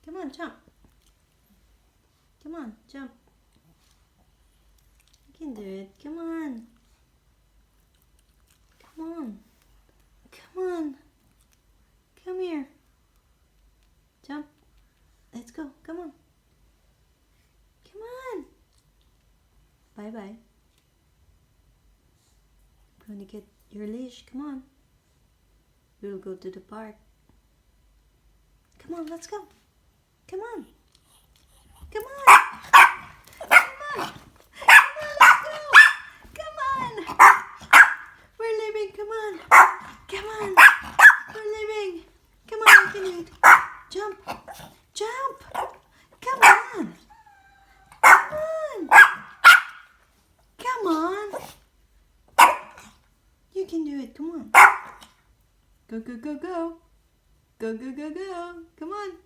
Come on, jump. Come on, jump. You can do it. Come on. Come on. Come on. Come here. Jump. Let's go. Come on. Come on. Bye-bye. Going to get your leash. Come on. We'll go to the park. Come on, let's go. Come on. Come on. Come on. Come on, let's go. Come on. We're leaving. Come on. Come on. We're leaving. Come on, you can do it. Jump. Jump. Come on. Come on. Come on. You can do it. Come on. Go, go, go, go. Go, go, go, go. Come on.